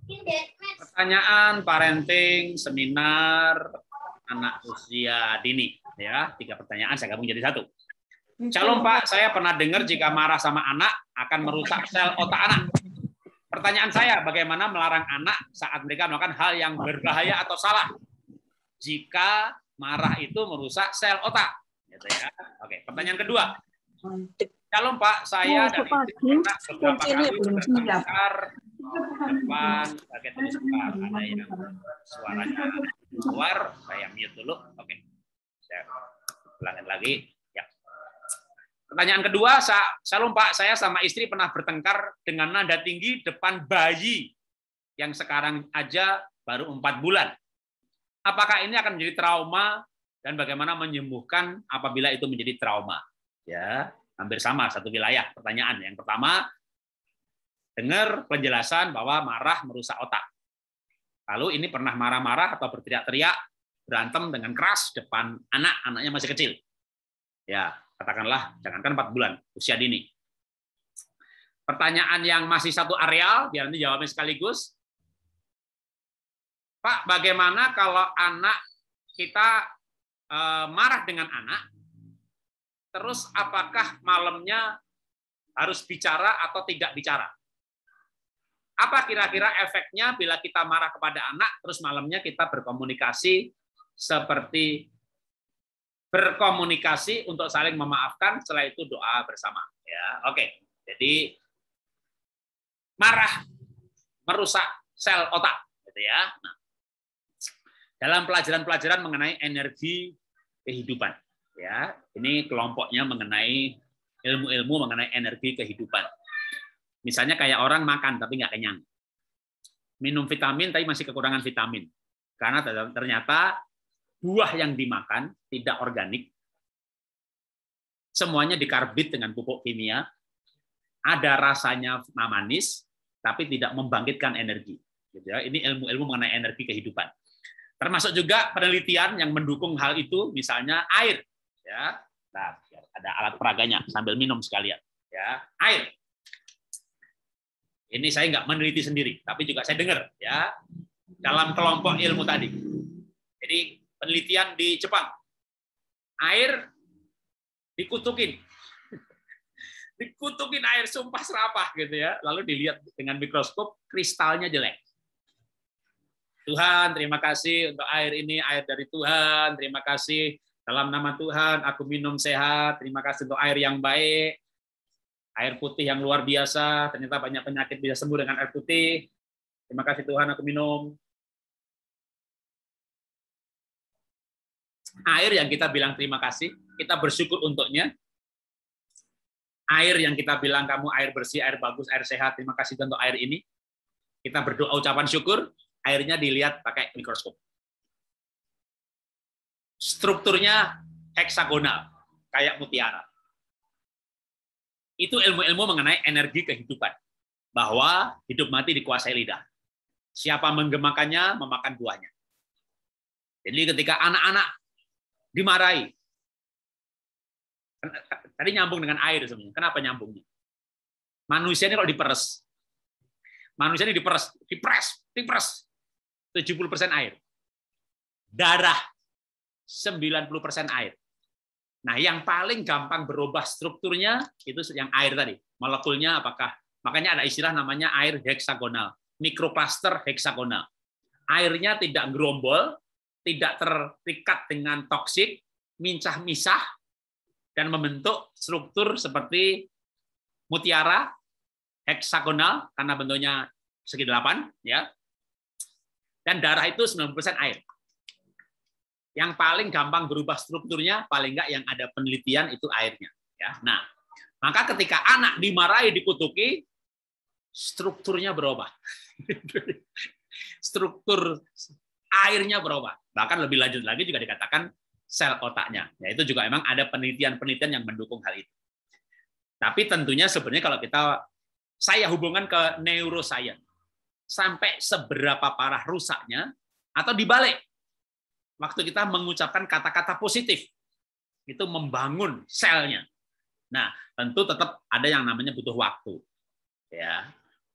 Pertanyaan parenting seminar anak usia dini, ya. 3 pertanyaan saya gabung jadi satu. Shalom Pak, saya pernah dengar jika marah sama anak akan merusak sel otak anak. Pertanyaan saya, bagaimana melarang anak saat mereka melakukan hal yang berbahaya atau salah? Jika marah itu merusak sel otak, gitu ya. Oke, pertanyaan kedua. Shalom Pak, saya dan istri pernah beberapa kali bertengkar depan bagian tadi sebentar. Ada yang suaranya keluar, saya mute dulu. Oke, saya ulangin lagi. Ya. Pertanyaan kedua, Shalom Pak, saya sama istri pernah bertengkar dengan nada tinggi depan bayi yang sekarang aja baru 4 bulan. Apakah ini akan menjadi trauma dan bagaimana menyembuhkan apabila itu menjadi trauma? Ya, hampir sama satu wilayah. Pertanyaan yang pertama, dengar penjelasan bahwa marah merusak otak. Lalu ini pernah marah-marah atau berteriak-teriak, berantem dengan keras depan anaknya masih kecil. Ya, katakanlah jangankan 4 bulan, usia dini. Pertanyaan yang masih satu areal, biar nanti jawabnya sekaligus. Pak, bagaimana kalau anak kita marah dengan anak, terus apakah malamnya harus bicara atau tidak bicara? Apa kira-kira efeknya bila kita marah kepada anak, terus malamnya kita berkomunikasi seperti berkomunikasi untuk saling memaafkan, setelah itu doa bersama. Ya, oke. Jadi marah merusak sel otak, gitu ya. Nah, dalam pelajaran-pelajaran mengenai energi kehidupan, ya, ini kelompoknya mengenai ilmu-ilmu mengenai energi kehidupan. Misalnya kayak orang makan tapi nggak kenyang, minum vitamin tapi masih kekurangan vitamin, karena ternyata buah yang dimakan tidak organik, semuanya dikarbit dengan pupuk kimia, ada rasanya manis, tapi tidak membangkitkan energi. Gitu ya. Ini ilmu-ilmu mengenai energi kehidupan. Termasuk juga penelitian yang mendukung hal itu, misalnya air. Ya, nah, ada alat peraganya sambil minum sekalian. Ya, air. Ini saya nggak meneliti sendiri, tapi juga saya dengar ya dalam kelompok ilmu tadi. Jadi penelitian di Jepang, air dikutukin, dikutukin air sumpah serapah gitu ya, lalu dilihat dengan mikroskop kristalnya jelek. Tuhan, terima kasih untuk air ini, air dari Tuhan. Terima kasih dalam nama Tuhan, aku minum sehat. Terima kasih untuk air yang baik. Air putih yang luar biasa, ternyata banyak penyakit bisa sembuh dengan air putih. Terima kasih Tuhan, aku minum. Air yang kita bilang terima kasih, kita bersyukur untuknya. Air yang kita bilang kamu air bersih, air bagus, air sehat, terima kasih untuk air ini. Kita berdoa ucapan syukur, airnya dilihat pakai mikroskop. Strukturnya heksagonal, kayak mutiara. Itu ilmu-ilmu mengenai energi kehidupan. Bahwa hidup mati dikuasai lidah. Siapa menggemakannya, memakan buahnya. Jadi ketika anak-anak dimarahi, tadi nyambung dengan air sebenarnya. Kenapa nyambungnya? Manusia ini kalau diperes, manusia ini dipres, 70% air. Darah 90% air. Nah, yang paling gampang berubah strukturnya itu yang air tadi. Molekulnya apakah? Makanya ada istilah namanya air heksagonal, mikroklaster heksagonal. Airnya tidak gerombol, tidak terikat dengan toksik, mincah-misah dan membentuk struktur seperti mutiara heksagonal karena bentuknya segi 8 ya. Dan darah itu 90% air. Yang paling gampang berubah strukturnya, paling enggak yang ada penelitian itu airnya. Ya. Nah, maka ketika anak dimarahi, dikutuki, strukturnya berubah. Struktur airnya berubah. Bahkan lebih lanjut lagi juga dikatakan sel otaknya. Ya, itu juga memang ada penelitian-penelitian yang mendukung hal itu. Tapi tentunya sebenarnya kalau saya hubungkan ke neuroscience, sampai seberapa parah rusaknya, atau dibalik, waktu kita mengucapkan kata-kata positif, itu membangun selnya. Nah, tentu tetap ada yang namanya butuh waktu. Ya,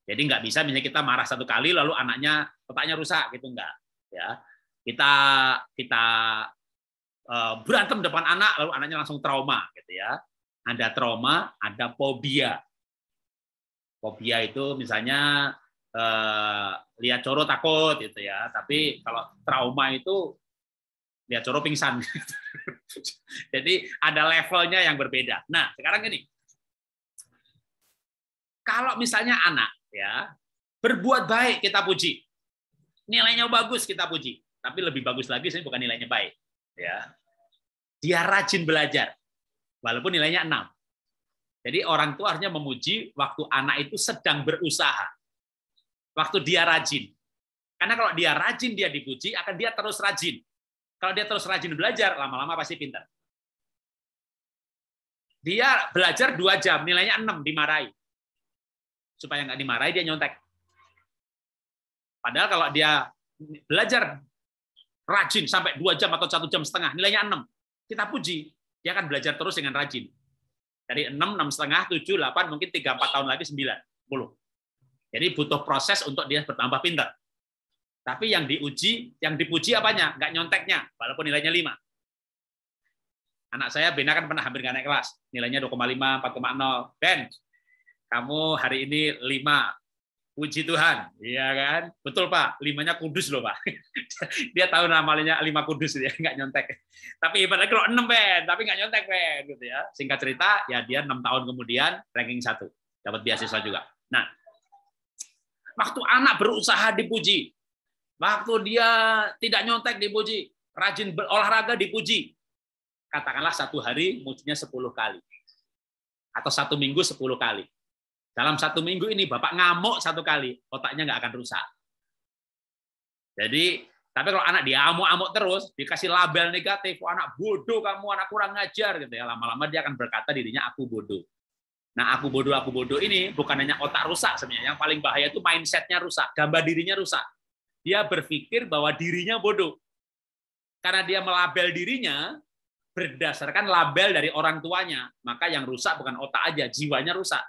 Jadi nggak bisa misalnya kita marah satu kali lalu anaknya otaknya rusak gitu, enggak. Ya, kita berantem depan anak lalu anaknya langsung trauma gitu ya. Ada trauma, ada fobia. Fobia itu misalnya lihat coro takut gitu ya. Tapi kalau trauma itu lihat coro pingsan. Jadi ada levelnya yang berbeda. Nah, sekarang gini. Kalau misalnya anak ya berbuat baik kita puji. Nilainya bagus kita puji. Tapi lebih bagus lagi sih bukan nilainya baik, ya. Dia rajin belajar walaupun nilainya 6. Jadi orang tua harusnya memuji waktu anak itu sedang berusaha. Waktu dia rajin. Karena kalau dia rajin dia dipuji, akan dia terus rajin. Kalau dia terus rajin belajar, lama-lama pasti pintar. Dia belajar 2 jam, nilainya 6, dimarahi. Supaya nggak dimarahi, dia nyontek. Padahal kalau dia belajar rajin sampai 2 jam atau 1,5 jam, nilainya 6. Kita puji, dia akan belajar terus dengan rajin. Dari 6, 6,5, 7, 8, mungkin 3-4 tahun lagi 9, 10. Jadi butuh proses untuk dia bertambah pintar. Tapi yang dipuji apanya? Nggak nyonteknya, walaupun nilainya 5. Anak saya, Bena kan pernah hampir nggak naik kelas. Nilainya 2,5, 4,0. Ben, kamu hari ini 5. Puji Tuhan, iya kan? Betul Pak, 5-nya kudus loh Pak. Dia tahu namanya 5 kudus, dia nggak nyontek. Tapi ibaratnya kalau 6 Ben, tapi nggak nyontek Ben, gitu ya. Singkat cerita, ya dia 6 tahun kemudian ranking 1, dapat beasiswa juga. Nah, waktu anak berusaha dipuji, waktu dia tidak nyontek dipuji, rajin berolahraga dipuji. Katakanlah 1 hari mujinya 10 kali, atau 1 minggu 10 kali. Dalam 1 minggu ini Bapak ngamuk 1 kali, otaknya nggak akan rusak. Jadi, tapi kalau anak dia amuk-amuk terus, dikasih label negatif, oh, anak bodoh kamu, anak kurang ngajar, gitu ya. Lama-lama dia akan berkata dirinya aku bodoh. Nah, aku bodoh ini bukan hanya otak rusak sebenarnya. Yang paling bahaya itu mindsetnya rusak, gambar dirinya rusak. Dia berpikir bahwa dirinya bodoh. Karena dia melabel dirinya berdasarkan label dari orang tuanya. Maka yang rusak bukan otak aja, jiwanya rusak.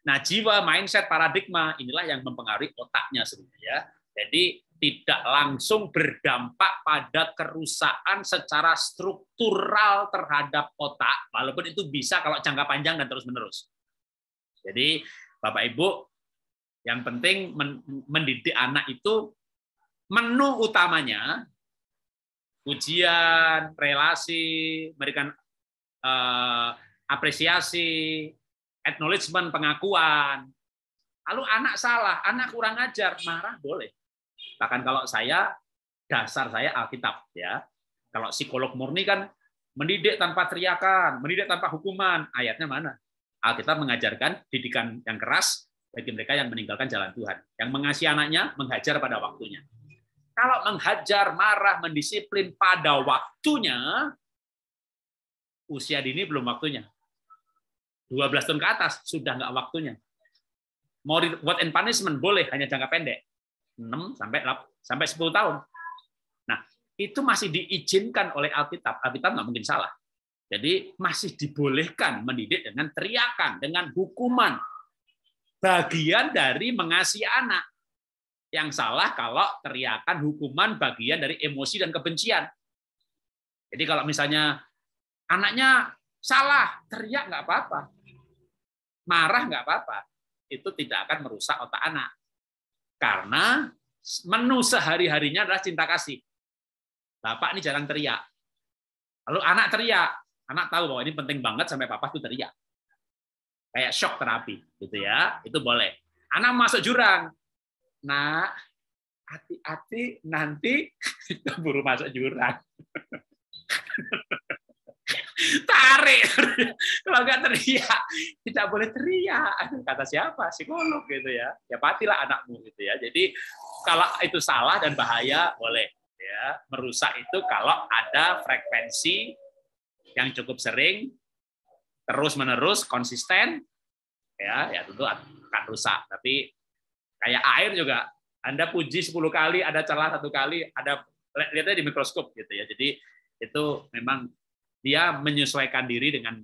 Nah, jiwa, mindset, paradigma inilah yang mempengaruhi otaknya sebenarnya. Jadi tidak langsung berdampak pada kerusakan secara struktural terhadap otak, walaupun itu bisa kalau jangka panjang dan terus-menerus. Jadi Bapak Ibu, yang penting mendidik anak itu menu utamanya pujian, relasi, memberikan apresiasi, acknowledgement, pengakuan. Lalu anak salah, anak kurang ajar, marah boleh. Bahkan kalau dasar saya Alkitab ya. Kalau psikolog murni kan mendidik tanpa teriakan, mendidik tanpa hukuman. Ayatnya mana? Alkitab mengajarkan didikan yang keras bagi mereka yang meninggalkan jalan Tuhan. Yang mengasihi anaknya menghajar pada waktunya. Kalau menghajar, marah, mendisiplin pada waktunya, usia dini belum waktunya. 12 tahun ke atas sudah nggak waktunya. Mau reward and punishment boleh, hanya jangka pendek. 6 sampai 10 tahun. Nah, itu masih diizinkan oleh Alkitab. Alkitab nggak mungkin salah. Jadi masih dibolehkan mendidik dengan teriakan, dengan hukuman. Bagian dari mengasihi anak. Yang salah kalau teriakan, hukuman bagian dari emosi dan kebencian. Jadi kalau misalnya anaknya salah, teriak nggak apa-apa. Marah nggak apa-apa. Itu tidak akan merusak otak anak. Karena menu sehari-harinya adalah cinta kasih. Bapak ini jarang teriak. Lalu anak teriak. Anak tahu bahwa ini penting banget sampai papa itu teriak. Kayak shock terapi. Gitu ya. Itu boleh. Anak masuk jurang. Nah, hati-hati nanti keburu masuk jurang. Tarik, kalau nggak teriak, tidak boleh teriak. Kata siapa? Psikolog gitu ya. Ya patilah anakmu gitu ya. Jadi kalau itu salah dan bahaya boleh ya. Merusak itu kalau ada frekuensi yang cukup sering, terus-menerus, konsisten, ya tentu akan rusak. Tapi kayak air juga, Anda puji 10 kali, ada celah 1 kali, ada lihatnya di mikroskop gitu ya. Jadi itu memang dia menyesuaikan diri dengan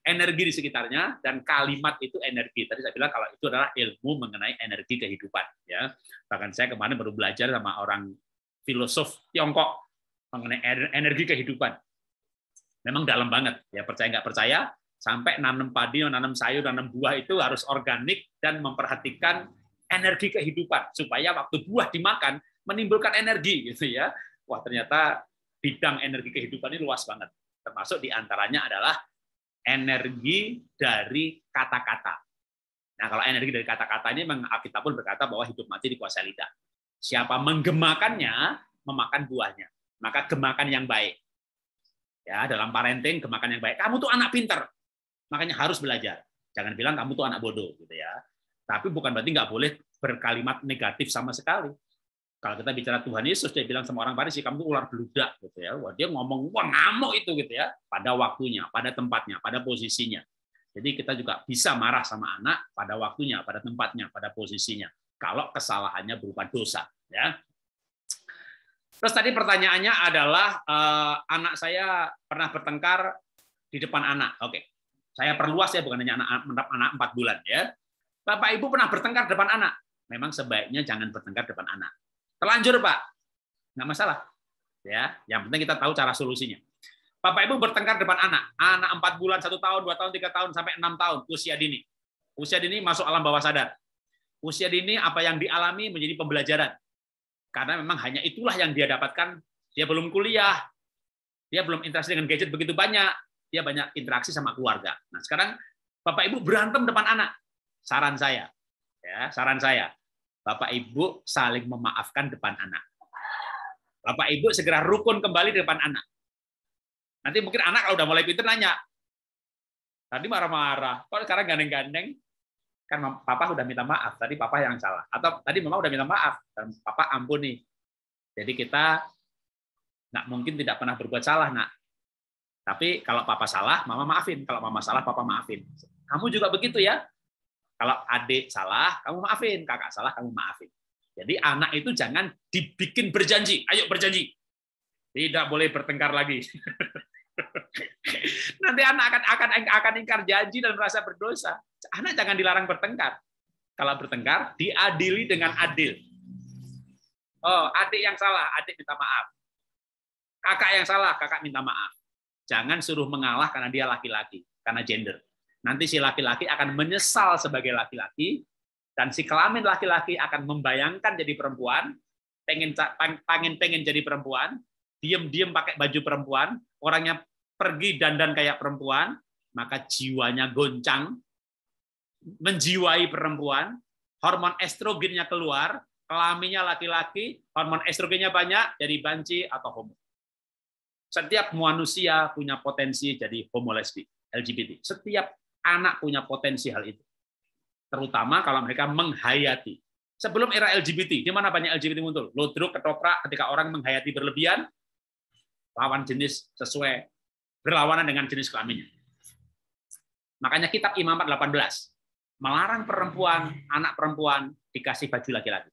energi di sekitarnya, dan kalimat itu energi. Tadi saya bilang kalau itu adalah ilmu mengenai energi kehidupan. Ya, bahkan saya kemarin baru belajar sama orang filosof Tiongkok mengenai energi kehidupan. Memang dalam banget. Ya, percaya nggak percaya, sampai nanam padi, nanam sayur, nanam buah itu harus organik dan memperhatikan energi kehidupan supaya waktu buah dimakan menimbulkan energi, gitu ya. Wah, ternyata bidang energi kehidupan ini luas banget. Termasuk diantaranya adalah energi dari kata-kata. Nah, kalau energi dari kata-kata ini memang Alkitab pun berkata bahwa hidup mati dikuasai lidah. Siapa menggemakannya, memakan buahnya. Maka gemakan yang baik. Ya, dalam parenting, gemakan yang baik. Kamu tuh anak pinter, makanya harus belajar. Jangan bilang kamu tuh anak bodoh, gitu ya. Tapi bukan berarti nggak boleh berkalimat negatif sama sekali. Kalau kita bicara Tuhan Yesus, dia bilang sama orang Farisi, kamu tuh ular beludak, gitu ya. Wah, dia ngomong, wah ngamuk itu, gitu ya. Pada waktunya, pada tempatnya, pada posisinya. Jadi kita juga bisa marah sama anak pada waktunya, pada tempatnya, pada posisinya. Kalau kesalahannya berupa dosa, ya. Terus tadi pertanyaannya adalah anak saya pernah bertengkar di depan anak. Oke, saya perluas ya, bukan hanya anak 4 bulan ya. Bapak Ibu pernah bertengkar depan anak. Memang sebaiknya jangan bertengkar depan anak. Terlanjur Pak, nggak masalah. Ya, yang penting kita tahu cara solusinya. Bapak Ibu bertengkar depan anak 4 bulan, 1 tahun, 2 tahun, 3 tahun, sampai 6 tahun, usia dini. Usia dini masuk alam bawah sadar. Usia dini apa yang dialami menjadi pembelajaran. Karena memang hanya itulah yang dia dapatkan. Dia belum kuliah, dia belum interaksi dengan gadget begitu banyak, dia banyak interaksi sama keluarga. Nah, sekarang Bapak Ibu berantem depan anak. Saran saya, Bapak Ibu saling memaafkan depan anak. Bapak Ibu segera rukun kembali di depan anak. Nanti mungkin anak kalau udah mulai pintar nanya, tadi marah-marah, kok sekarang gandeng-gandeng? Kan papa udah minta maaf, tadi papa yang salah. Atau tadi mama udah minta maaf, dan papa ampuni. Jadi kita nggak mungkin tidak pernah berbuat salah, nak. Tapi kalau papa salah, mama maafin. Kalau mama salah, papa maafin. Kamu juga begitu ya. Kalau adik salah, kamu maafin. Kakak salah, kamu maafin. Jadi anak itu jangan dibikin berjanji. Ayo berjanji. Tidak boleh bertengkar lagi. Nanti anak akan ingkar janji dan merasa berdosa. Anak jangan dilarang bertengkar. Kalau bertengkar, diadili dengan adil. Oh, adik yang salah, adik minta maaf. Kakak yang salah, kakak minta maaf. Jangan suruh mengalah karena dia laki-laki, karena gender. Nanti si laki-laki akan menyesal sebagai laki-laki, dan si kelamin laki-laki akan membayangkan jadi perempuan, pengen jadi perempuan, diem-diem pakai baju perempuan, orangnya pergi dandan kayak perempuan, maka jiwanya goncang, menjiwai perempuan, hormon estrogennya keluar, kelaminnya laki-laki, hormon estrogennya banyak, jadi banci atau homo. Setiap manusia punya potensi jadi homo lesbi, LGBT. Setiap anak punya potensi hal itu. Terutama kalau mereka menghayati. Sebelum era LGBT, di mana banyak LGBT muncul? Ludruk, ketoprak, ketika orang menghayati berlebihan, lawan jenis sesuai berlawanan dengan jenis kelaminnya. Makanya kitab Imamat 18 melarang perempuan, anak perempuan dikasih baju laki-laki.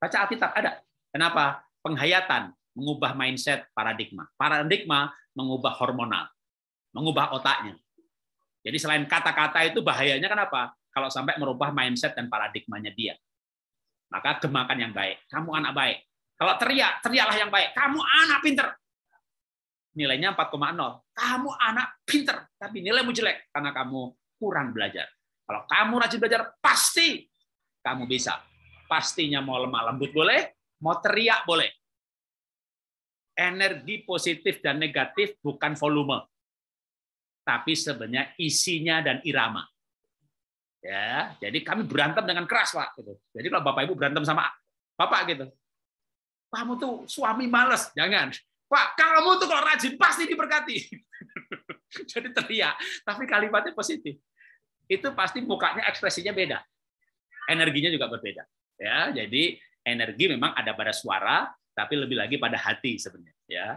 Baca Alkitab ada. Kenapa? Penghayatan mengubah mindset paradigma. Paradigma mengubah hormonal, mengubah otaknya. Jadi selain kata-kata itu bahayanya kenapa? Kalau sampai merubah mindset dan paradigmanya dia. Maka gemakan yang baik. Kamu anak baik. Kalau teriak, teriaklah yang baik. Kamu anak pinter. Nilainya 4,0. Kamu anak pinter, tapi nilaimu jelek karena kamu kurang belajar. Kalau kamu rajin belajar, pasti kamu bisa. Pastinya mau lemah lembut boleh, mau teriak boleh. Energi positif dan negatif bukan volume, tapi sebenarnya isinya dan irama. Ya, jadi kami berantem dengan keras, Pak. Gitu. Jadi kalau Bapak Ibu berantem sama Bapak gitu, kamu tuh suami males, jangan. Pak, kamu tuh kalau rajin pasti diberkati. Jadi teriak, tapi kalimatnya positif. Itu pasti mukanya ekspresinya beda. Energinya juga berbeda. Ya, jadi energi memang ada pada suara, tapi lebih lagi pada hati sebenarnya. Ya,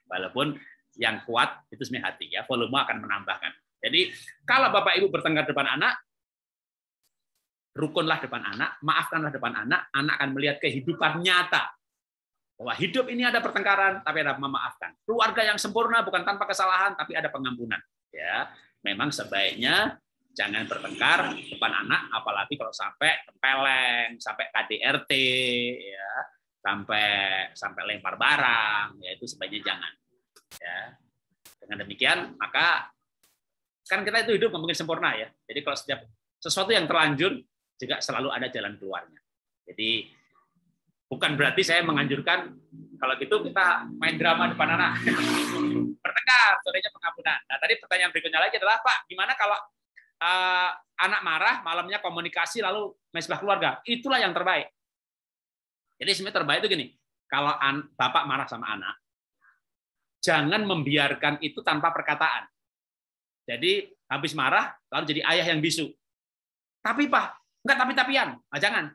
walaupun yang kuat itu sebenarnya hati. Ya, volume akan menambahkan. Jadi kalau Bapak Ibu bertengkar depan anak, rukunlah depan anak, maafkanlah depan anak, anak akan melihat kehidupan nyata. Bahwa hidup ini ada pertengkaran, tapi ada memaafkan. Keluarga yang sempurna bukan tanpa kesalahan, tapi ada pengampunan. Ya, memang sebaiknya jangan bertengkar depan anak, apalagi kalau sampai tempeleng, sampai KDRT, ya, sampai lempar barang, ya itu sebaiknya jangan. Ya. Dengan demikian, maka kan kita itu hidup nggak mungkin sempurna ya. Jadi kalau setiap sesuatu yang terlanjur juga selalu ada jalan keluarnya. Jadi bukan berarti saya menganjurkan kalau gitu kita main drama depan anak. Bertengkar, sorenya pengampunan. Nah, tadi pertanyaan berikutnya lagi adalah, Pak, gimana kalau anak marah, malamnya komunikasi, lalu mesbah keluarga? Itulah yang terbaik. Jadi sebenarnya terbaik itu gini, kalau bapak marah sama anak, jangan membiarkan itu tanpa perkataan. Jadi habis marah, lalu jadi ayah yang bisu. Tapi Pak, enggak tapi-tapian. Nah, jangan.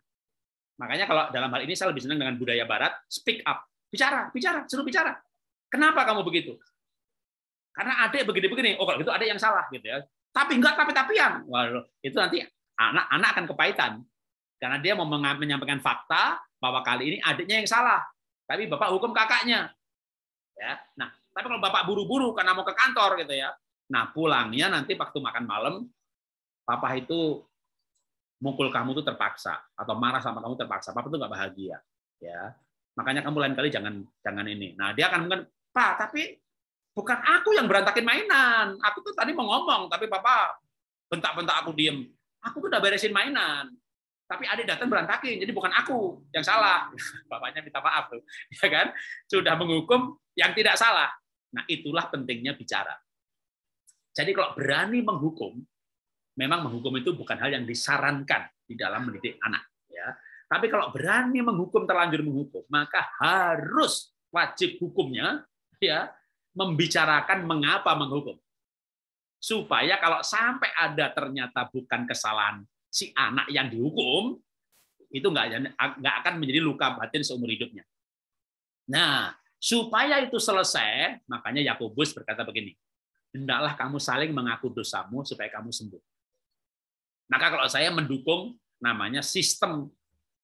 Makanya kalau dalam hal ini saya lebih senang dengan budaya Barat, speak up. Bicara, suruh bicara. Kenapa kamu begitu? Karena adik begini-begini. Oh, kalau gitu ada yang salah gitu ya. Tapi enggak tapi-tapian. Waduh, itu nanti anak akan kepahitan. Karena dia mau menyampaikan fakta bahwa kali ini adiknya yang salah. Tapi bapak hukum kakaknya. Ya. Nah, tapi kalau bapak buru-buru karena mau ke kantor gitu ya. Nah, pulangnya nanti waktu makan malam, papa itu mukul kamu tuh terpaksa atau marah sama kamu terpaksa. Papa tuh nggak bahagia. Ya. Makanya kamu lain kali jangan ini. Nah, dia akan mungkin, Pak, tapi bukan aku yang berantakin mainan. Aku tuh tadi mau ngomong, tapi papa bentak-bentak aku diem. Aku tuh udah beresin mainan. Tapi adik datang berantakin, jadi bukan aku yang salah. Bapaknya minta maaf tuh, ya kan? Sudah menghukum yang tidak salah. Nah, itulah pentingnya bicara. Jadi kalau berani menghukum, memang menghukum itu bukan hal yang disarankan di dalam mendidik anak. Ya. Tapi kalau berani menghukum, terlanjur menghukum, maka harus wajib hukumnya ya membicarakan mengapa menghukum. Supaya kalau sampai ada ternyata bukan kesalahan si anak yang dihukum, itu nggak akan menjadi luka batin seumur hidupnya. Nah, supaya itu selesai, makanya Yakobus berkata begini, hendaklah kamu saling mengaku dosamu supaya kamu sembuh. Maka kalau saya mendukung namanya sistem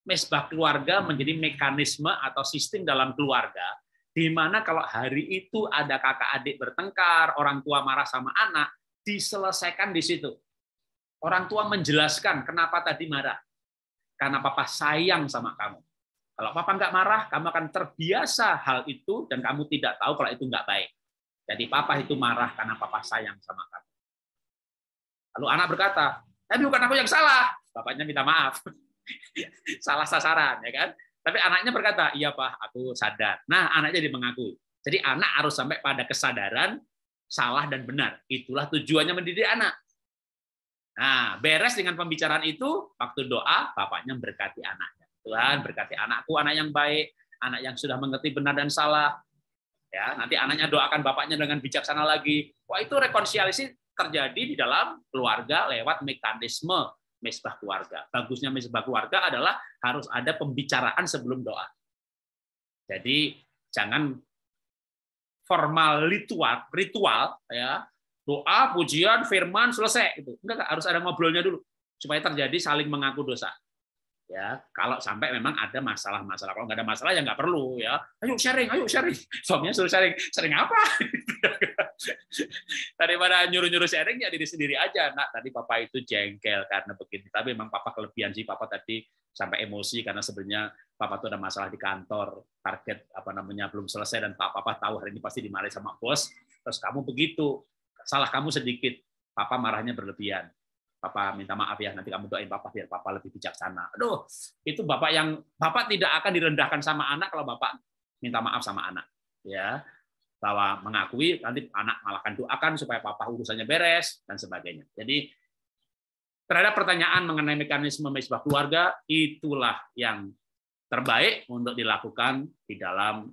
mesbah keluarga menjadi mekanisme atau sistem dalam keluarga, di mana kalau hari itu ada kakak adik bertengkar, orang tua marah sama anak, diselesaikan di situ. Orang tua menjelaskan kenapa tadi marah. Karena papa sayang sama kamu. Kalau papa nggak marah, kamu akan terbiasa hal itu dan kamu tidak tahu kalau itu nggak baik. Jadi papa itu marah karena papa sayang sama kamu. Lalu anak berkata, tapi bukan aku yang salah. Bapaknya minta maaf. Salah sasaran, ya kan? Tapi anaknya berkata, iya Pak, aku sadar. Nah, anaknya jadi mengakui. Jadi anak harus sampai pada kesadaran salah dan benar. Itulah tujuannya mendidik anak. Nah, beres dengan pembicaraan itu, waktu doa, bapaknya berkati anaknya. Tuhan, berkati anakku, anak yang baik, anak yang sudah mengerti benar dan salah. Ya, nanti anaknya doakan bapaknya dengan bijaksana lagi. Wah, itu rekonsiliasi terjadi di dalam keluarga lewat mekanisme mesbah keluarga. Bagusnya mesbah keluarga adalah harus ada pembicaraan sebelum doa. Jadi jangan formal ritual ya, doa, pujian, firman selesai itu. Enggak, harus ada ngobrolnya dulu supaya terjadi saling mengaku dosa. Ya, kalau sampai memang ada masalah-masalah. Kalau nggak ada masalah ya nggak perlu ya. Ayo sharing. Suaminya suruh sharing. Sharing apa? Daripada nyuruh-nyuruh sharing ya diri sendiri aja. Nak, tadi papa itu jengkel karena begini. Tapi memang papa kelebihan sih. Papa tadi sampai emosi karena sebenarnya papa tuh ada masalah di kantor. Target belum selesai dan papa tahu hari ini pasti dimarahi sama bos. Terus kamu begitu. Salah kamu sedikit. Papa marahnya berlebihan. Papa minta maaf ya, nanti kamu doain papa biar papa lebih bijaksana. Aduh, itu bapak tidak akan direndahkan sama anak kalau bapak minta maaf sama anak. Ya, bahwa mengakui nanti anak malah akan doakan supaya papa urusannya beres dan sebagainya. Jadi terhadap pertanyaan mengenai mekanisme mesbah keluarga, itulah yang terbaik untuk dilakukan di dalam